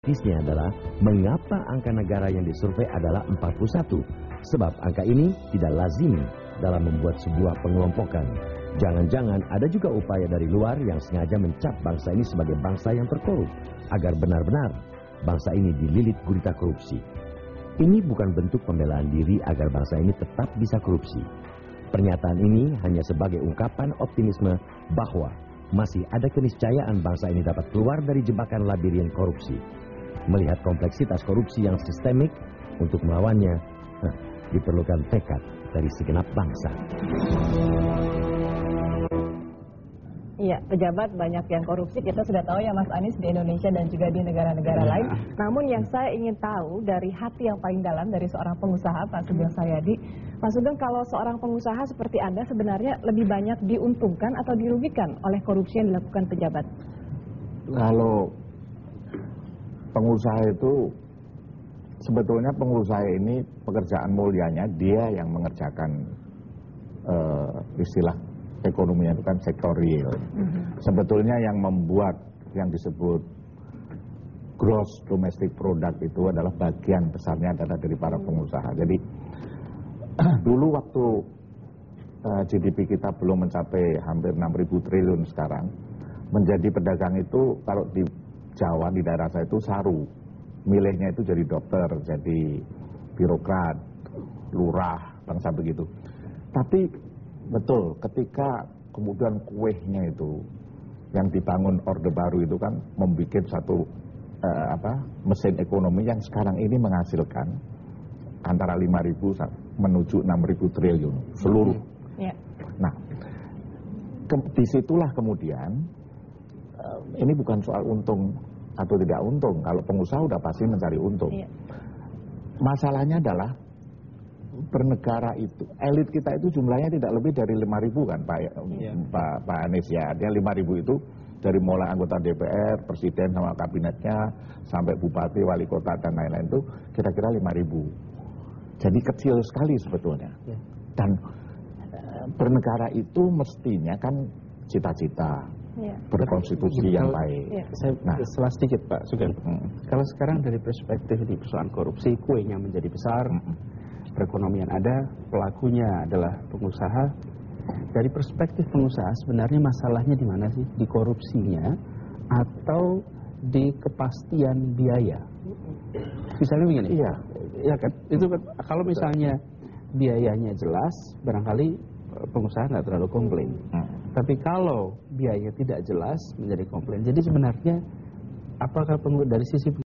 mistisnya adalah mengapa angka negara yang disurvei adalah 41. Sebab angka ini tidak lazim dalam membuat sebuah pengelompokan. Jangan-jangan ada juga upaya dari luar yang sengaja mencap bangsa ini sebagai bangsa yang terkorup, agar benar-benar bangsa ini dililit gurita korupsi. Ini bukan bentuk pembelaan diri agar bangsa ini tetap bisa korupsi. Pernyataan ini hanya sebagai ungkapan optimisme bahwa masih ada keniscayaan bangsa ini dapat keluar dari jebakan labirin korupsi. Melihat kompleksitas korupsi yang sistemik, untuk melawannya diperlukan tekad dari segenap bangsa. Iya, pejabat banyak yang korupsi, kita sudah tahu ya Mas Anies, di Indonesia dan juga di negara-negara lain. Namun yang saya ingin tahu dari hati yang paling dalam dari seorang pengusaha, Pak Sugeng Saryadi. Pak Sugeng, kalau seorang pengusaha seperti Anda sebenarnya lebih banyak diuntungkan atau dirugikan oleh korupsi yang dilakukan pejabat? Kalau pengusaha itu, sebetulnya pengusaha ini pekerjaan mulianya dia yang mengerjakan istilah ekonominya itu kan sektor real. Sebetulnya yang membuat yang disebut gross domestic product itu adalah bagian besarnya adalah dari para pengusaha. Jadi dulu waktu GDP kita belum mencapai hampir 6.000 triliun sekarang, menjadi pedagang itu kalau di Jawa, di daerah saya itu saru. Milihnya itu jadi dokter, jadi birokrat, lurah, bangsa begitu. Tapi betul, ketika kemudian kuehnya itu yang dibangun Orde Baru itu kan membuat satu mesin ekonomi yang sekarang ini menghasilkan antara 5.000 menuju 6.000 triliun seluruh. Nah, disitulah kemudian ini bukan soal untung atau tidak untung. Kalau pengusaha udah pasti mencari untung. Masalahnya adalah bernegara itu, elit kita itu jumlahnya tidak lebih dari 5.000 kan Pak Anies ya. Dia 5.000 itu dari mulai anggota DPR, presiden sama kabinetnya, sampai bupati, wali kota dan lain-lain itu kira-kira 5.000. Jadi kecil sekali sebetulnya. Dan bernegara itu mestinya kan cita-cita berkonstitusi yang baik. Saya salah sedikit Pak Sugeng. Kalau sekarang dari perspektif di persoalan korupsi, kuenya menjadi besar, perekonomian ada, pelakunya adalah pengusaha. Dari perspektif pengusaha sebenarnya masalahnya di mana sih? Di korupsinya atau di kepastian biaya? Misalnya begini. Iya kan? Itu kan, kalau misalnya biayanya jelas, barangkali pengusaha nggak terlalu komplain. Tapi kalau biayanya tidak jelas menjadi komplain. Jadi sebenarnya apakah dari sisi